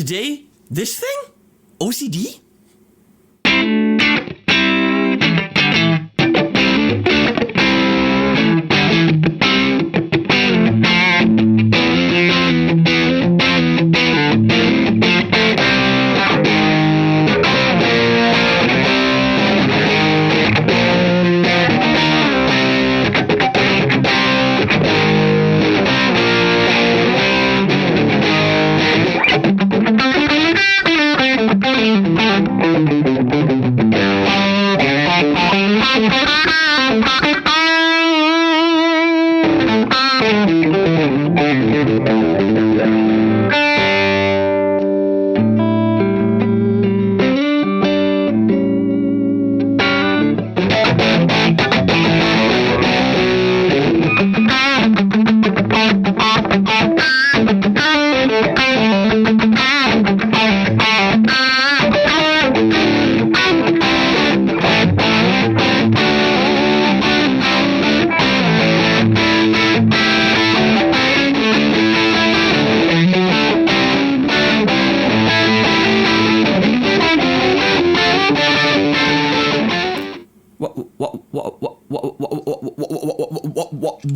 today, this thing? OCD?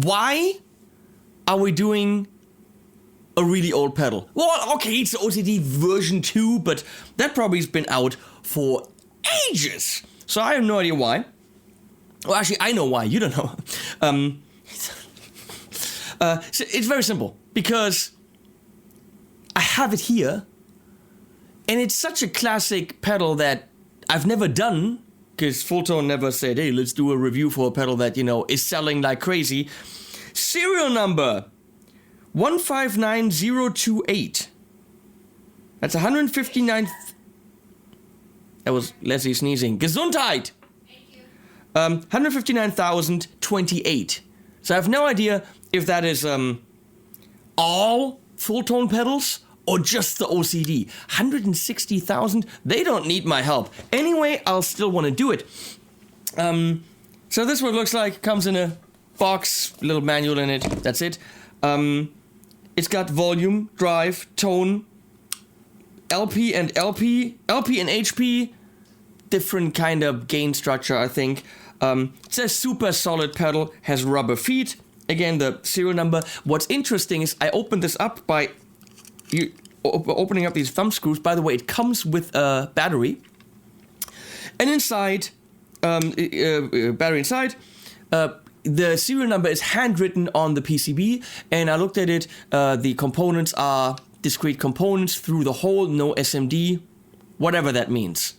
Why are we doing a really old pedal? Well, okay, it's the OCD version 2, but that probably has been out for ages. So I have no idea why. Well, actually, I know why. You don't know. So it's very simple. Because I have it here. And it's such a classic pedal that I've never done. Because Fulltone never said, hey, let's do a review for a pedal that, you know, is selling like crazy. Serial number 159028. That's 159. That was Leslie sneezing. Gesundheit! Thank you. 159,028. So I have no idea if that is all Fulltone pedals or just the OCD. 160,000, they don't need my help. Anyway, I'll still want to do it. So this is what it looks like. Comes in a box, little manual in it. That's it. It's got volume, drive, tone, LP and HP. Different kind of gain structure, I think. It's a super solid pedal. Has rubber feet. Again, the serial number. What's interesting is I opened this up by opening up these thumb screws. By the way, it comes with a battery. And inside, battery inside, the serial number is handwritten on the PCB. And I looked at it. The components are discrete components through the hole, no SMD, whatever that means.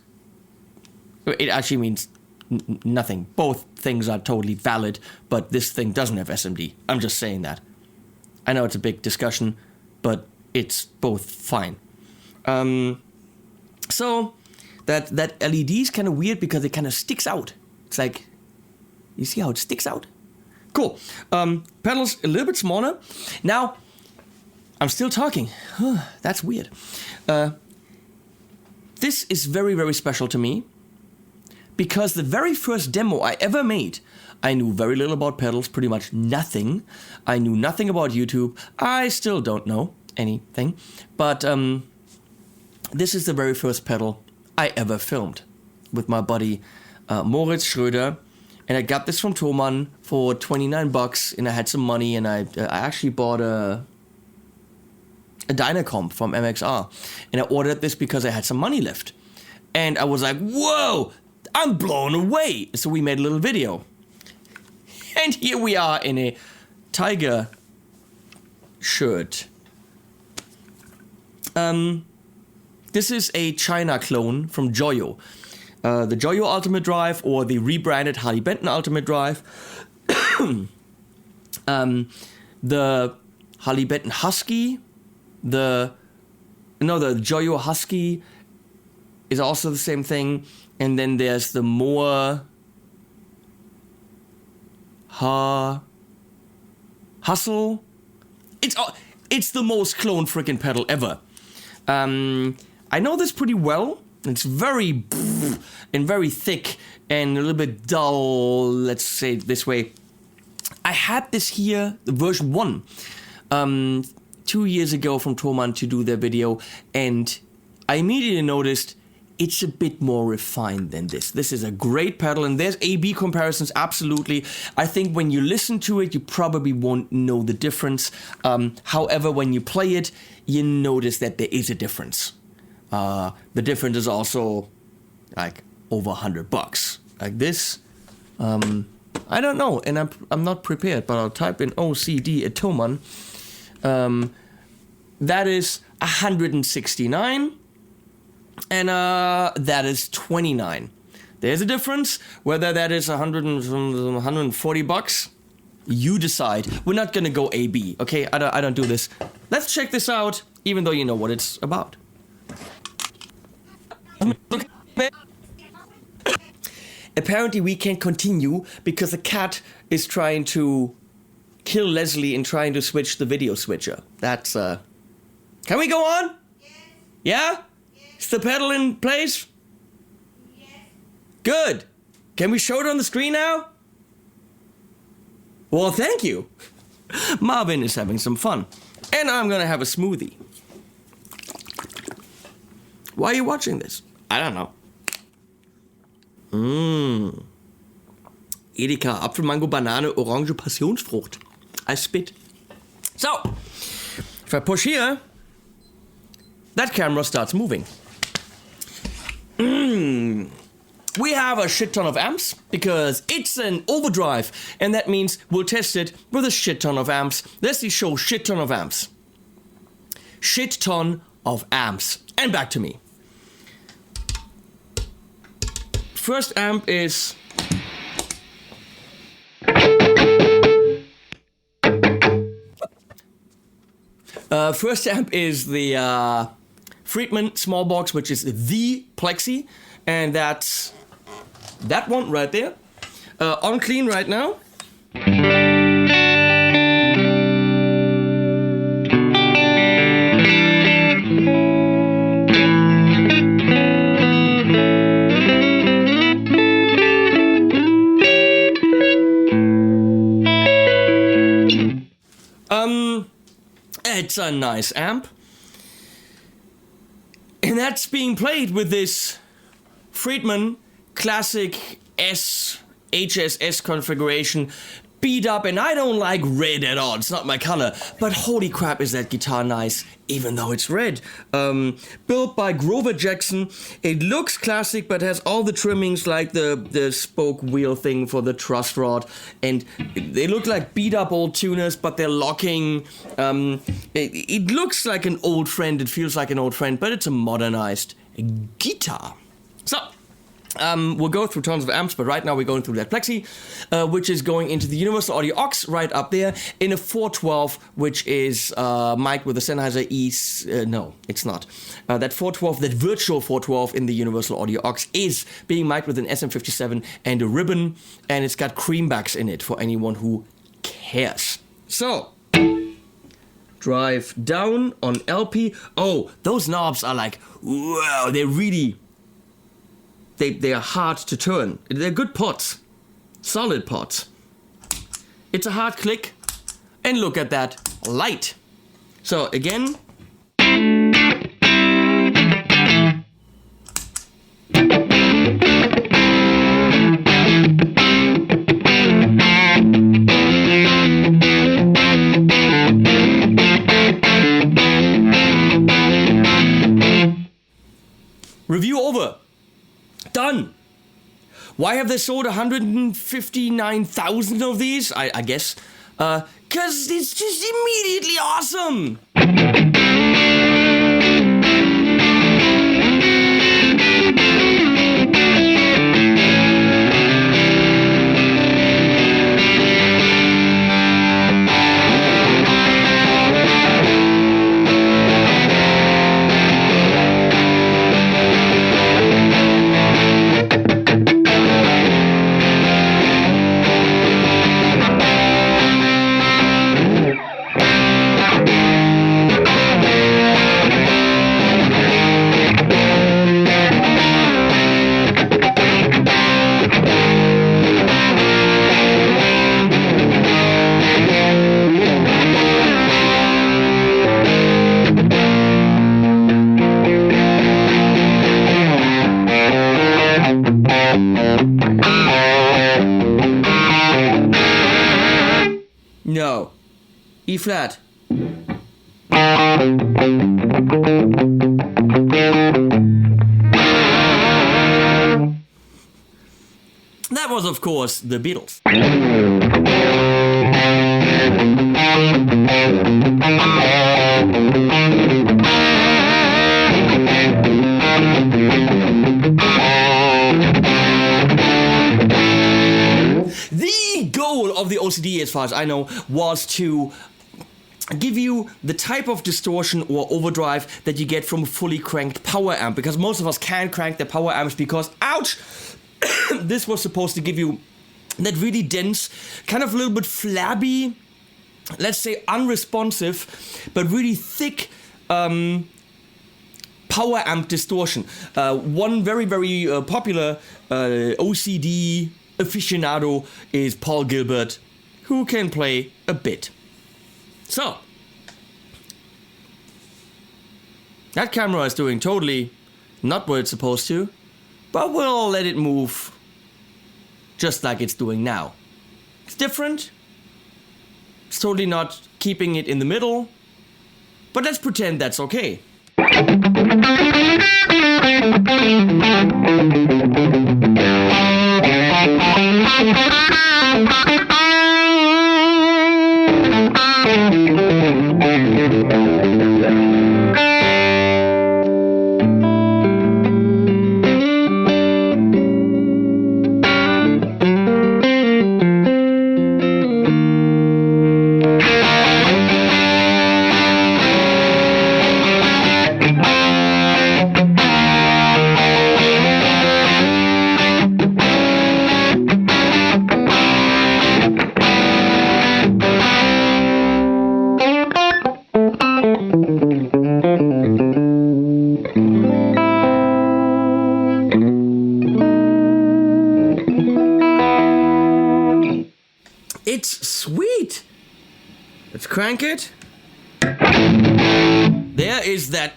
It actually means nothing. Both things are totally valid, but this thing doesn't have SMD. I'm just saying that. I know it's a big discussion, but it's both fine. So that LED is kind of weird because it kind of sticks out. It's like, you see how it sticks out? Cool. Pedals a little bit smaller. Now, I'm still talking. That's weird. This is very, very special to me because the very first demo I ever made, I knew very little about pedals, pretty much nothing. I knew nothing about YouTube. I still don't know anything. But this is the very first pedal I ever filmed with my buddy Moritz Schröder. And I got this from Thomann for $29, and I had some money, and I actually bought a Dynacomp from MXR, and I ordered this because I had some money left, and I was like, whoa, I'm blown away. So we made a little video, and here we are in a tiger shirt. This is a China clone from Joyo. The Joyo Ultimate Drive, or the rebranded Harley Benton Ultimate Drive. The Harley Benton Husky, the Joyo Husky is also the same thing. And then there's the more Hustle. It's the most cloned freaking pedal ever. I know this pretty well. It's very and very thick and a little bit dull, let's say it this way. I had this here, version 1, 2 years ago from Thomann to do their video, and I immediately noticed it's a bit more refined than this. This is a great pedal, and there's A-B comparisons, absolutely. I think when you listen to it, you probably won't know the difference. However, when you play it, you notice that there is a difference. The difference is also like over $100. Like this, I don't know, and I'm not prepared, but I'll type in OCD at Thomann. That is 169. And that is 29. There's a difference. Whether that is $140, you decide. We're not gonna go A/B, okay? I don't do this. Let's check this out, even though you know what it's about. Apparently we can't continue because the cat is trying to kill Leslie and trying to switch the video switcher. That's Can we go on? Yes. Yeah? Is the pedal in place? Yes. Good. Can we show it on the screen now? Well, thank you. Marvin is having some fun. And I'm gonna have a smoothie. Why are you watching this? I don't know. Edeka, Apfel, Mango, Banane, Orange, Passionsfrucht. I spit. So, if I push here, that camera starts moving. We have a shit ton of amps because it's an overdrive, and that means we'll test it with a shit ton of amps. Let's see, show shit ton of amps. Shit ton of amps. And back to me. First amp is the Friedman Smallbox, which is the Plexi, and that's that one right there. On clean right now. It's a nice amp. And that's being played with this Friedman classic HSS configuration, beat up, and I don't like red at all. It's not my color, but holy crap is that guitar nice, even though it's red. Built by Grover Jackson. It looks classic, but has all the trimmings like the spoke wheel thing for the truss rod, and they look like beat up old tuners, but they're locking. It looks like an old friend, it feels like an old friend, but it's a modernized guitar. So, we'll go through tons of amps, but right now we're going through that Plexi, which is going into the Universal Audio Aux right up there in a 412, which is mic'd with a Sennheiser no, it's not. That 412, that virtual 412 in the Universal Audio Aux is being mic'd with an SM57 and a ribbon, and it's got creambacks in it for anyone who cares. So, drive down on LP. Oh, those knobs are like, wow, they're really... They are hard to turn. They're good pots. Solid pots. It's a hard click. And look at that light. So again. Review over. Done. Why have they sold 159,000 of these? I guess. 'Cause it's just immediately awesome. E flat. That was, of course, the Beatles. The goal of the OCD, as far as I know, was to give you the type of distortion or overdrive that you get from a fully cranked power amp, because most of us can't crank their power amps because, ouch, this was supposed to give you that really dense, kind of a little bit flabby, let's say unresponsive, but really thick power amp distortion. One very, very popular OCD aficionado is Paul Gilbert, who can play a bit. So, that camera is doing totally not what it's supposed to, but we'll let it move just like it's doing now. It's different. It's totally not keeping it in the middle, but let's pretend that's okay. It's sweet. Let's crank it. There is that.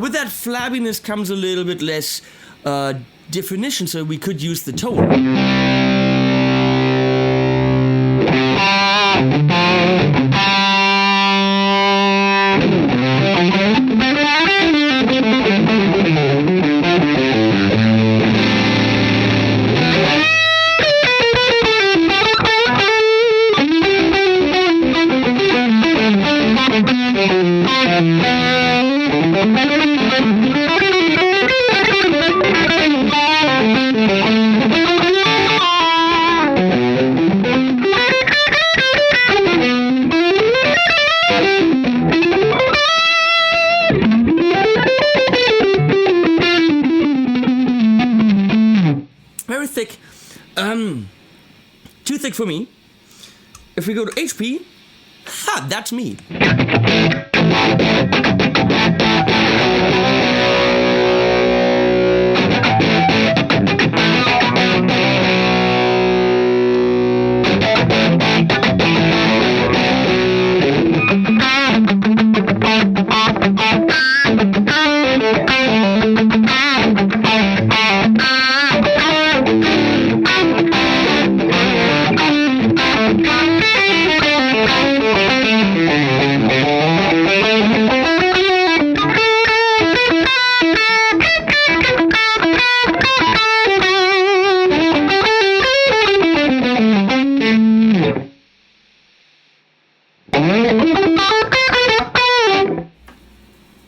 With that flabbiness comes a little bit less definition, so we could use the tone. Very thick. Too thick for me. If we go to HP, ha, that's me.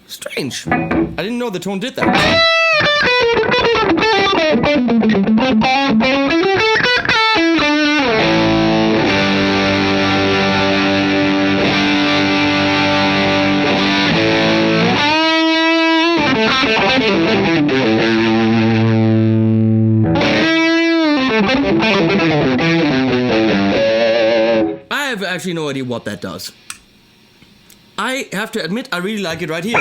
Strange. I didn't know the tone did that. have actually no idea what that does. I have to admit, I really like it right here.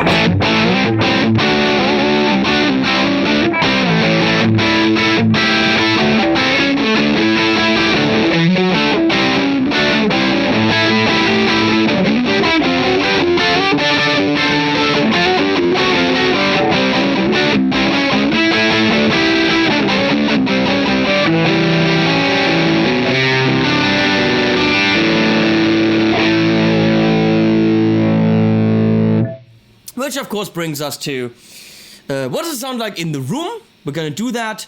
Which of course brings us to, what does it sound like in the room? We're gonna do that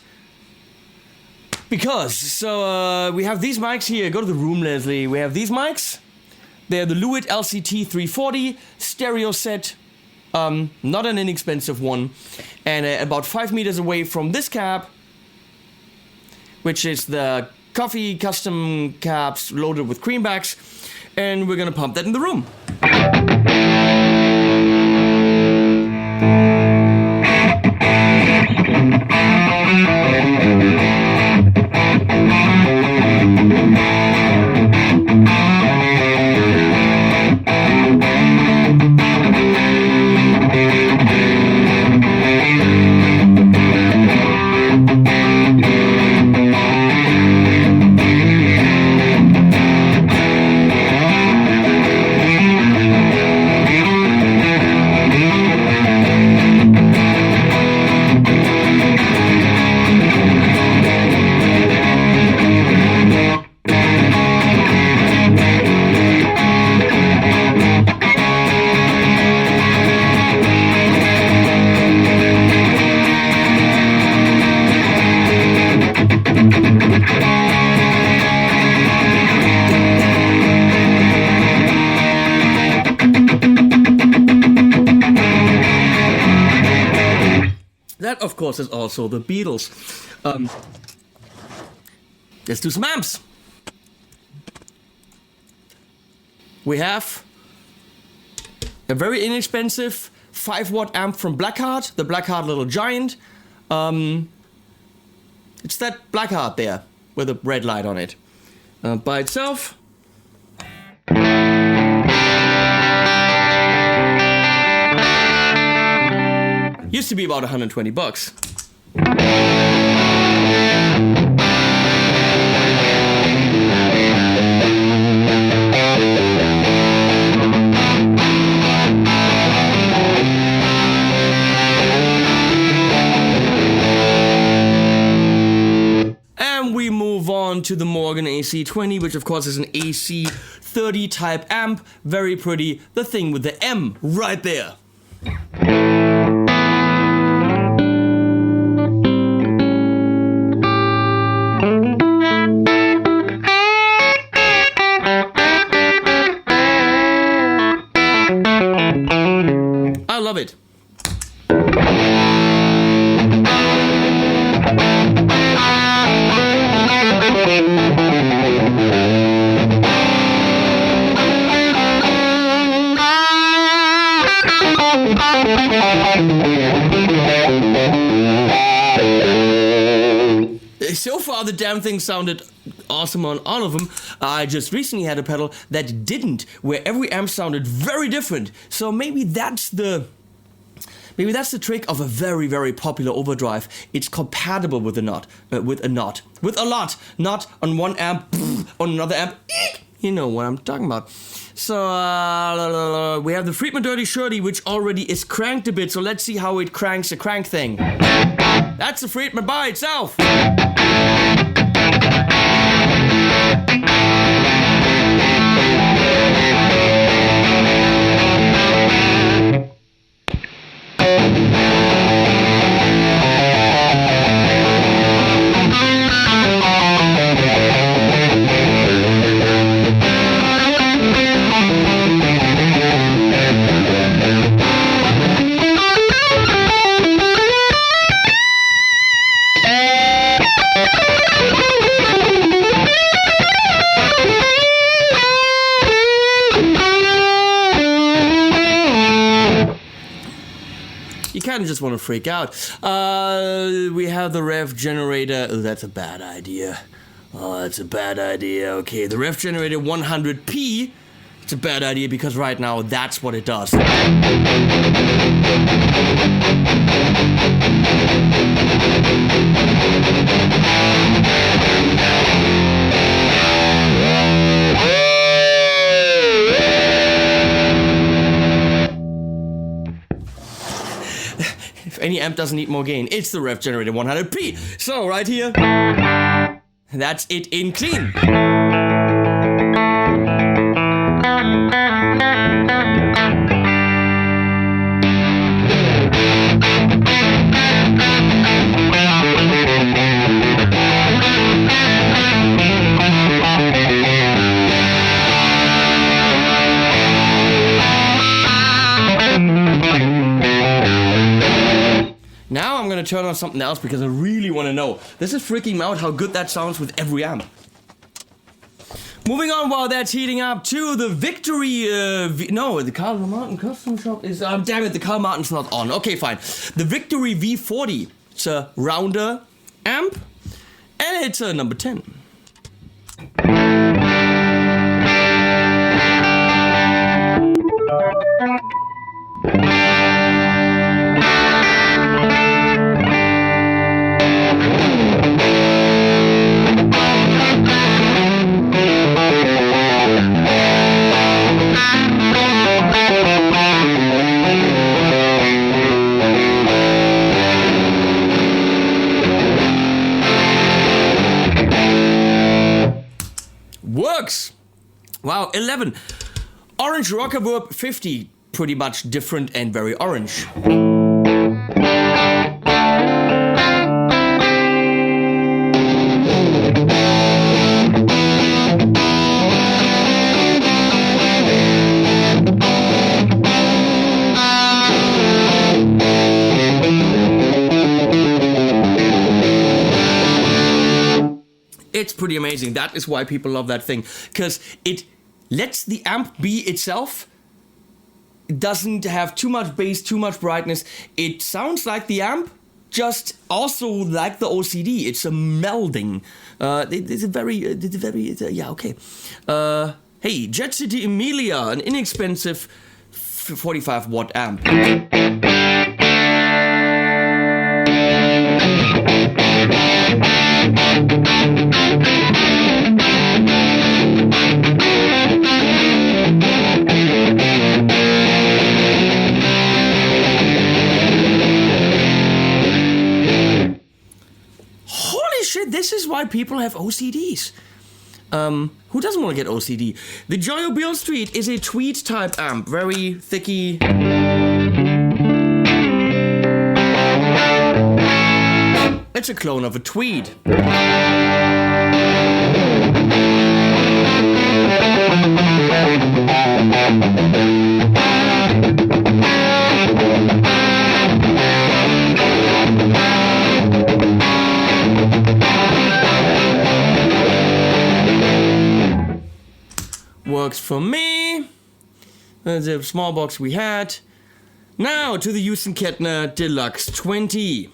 because, we have these mics here. Go to the room, Leslie. We have these mics. They're the Lewitt LCT 340 stereo set, not an inexpensive one, and about 5 meters away from this cab, which is the coffee custom cabs loaded with creambacks, and we're gonna pump that in the room. That, of course, is also the Beatles. Let's do some amps. We have a very inexpensive 5-watt amp from Blackheart, the Blackheart Little Giant. It's that Blackheart there with a red light on it. By itself. Used to be about 120 bucks. And we move on to the Morgan AC20, which of course is an AC30 type amp. Very pretty. The thing with the M right there. I love it. So far, the damn thing sounded awesome on all of them. I just recently had a pedal that didn't, where every amp sounded very different. So maybe that's the trick of a very, very popular overdrive. It's compatible with a lot, not on one amp, on another amp. You know what I'm talking about. So we have the Friedman Dirty Shirty, which already is cranked a bit. So let's see how it cranks a crank thing. That's a Friedman by itself. Kind of just want to freak out. We have the rev generator. Oh, that's a bad idea. Oh, that's a bad idea. Okay, the Rev Generator 100p. It's a bad idea because right now that's what it does. If any amp doesn't need more gain, it's the Rev Generator 100p. So right here, that's it in clean. Now I'm gonna turn on something else because I really want to know. This is freaking me out how good that sounds with every amp. Moving on while that's heating up to the Victory, the Carl Martin Custom Shop is, damn it, the Carl Martin's not on. Okay, fine. The Victory V40, it's a rounder amp, and it's a number 10. Works! Wow, 11. Orange Reverb 50. Pretty much different and very orange. It's pretty amazing. That is why people love that thing, because it lets the amp be itself. It doesn't have too much bass, too much brightness. It sounds like the amp, just also like the OCD. It's a melding. Yeah, okay. Hey, Jet City Emilia, an inexpensive 45 watt amp. This is why people have OCDs. Who doesn't want to get OCD? The Joyo Beale Street is a tweed type amp, very thicky. It's a clone of a tweed. Works for me. The small box we had. Now to the Houston Kettner Deluxe 20.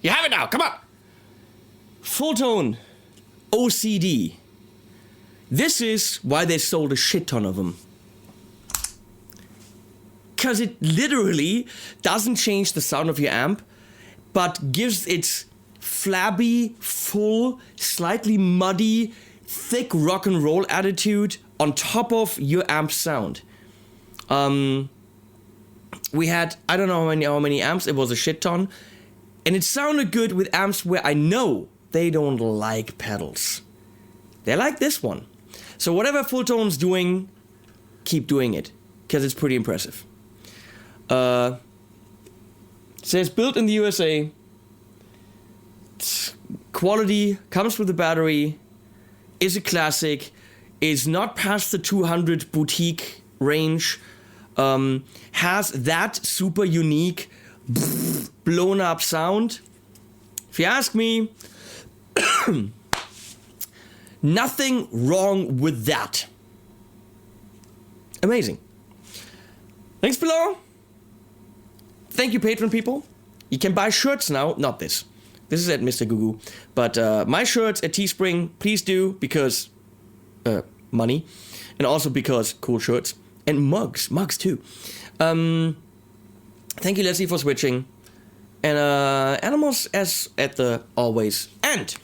You have it now, come on! Fulltone OCD. This is why they sold a shit ton of them. Because it literally doesn't change the sound of your amp, but gives its flabby, full, slightly muddy, thick rock and roll attitude on top of your amp sound. We had, I don't know how many amps, it was a shit ton. And it sounded good with amps where I know they don't like pedals. They like this one. So whatever Fulltone's doing, keep doing it. Because it's pretty impressive. says built in the USA. Quality, comes with the battery, is a classic, is not past the 200 boutique range, has that super unique blown up sound. If you ask me, nothing wrong with that. Amazing. Links below. Thank you, Patreon people. You can buy shirts now. Not this. This is at Mr. Gugu. But my shirts at Teespring, please do, because money. And also because cool shirts. And mugs. Mugs too. Thank you, Leslie, for switching. And animals as at the always end.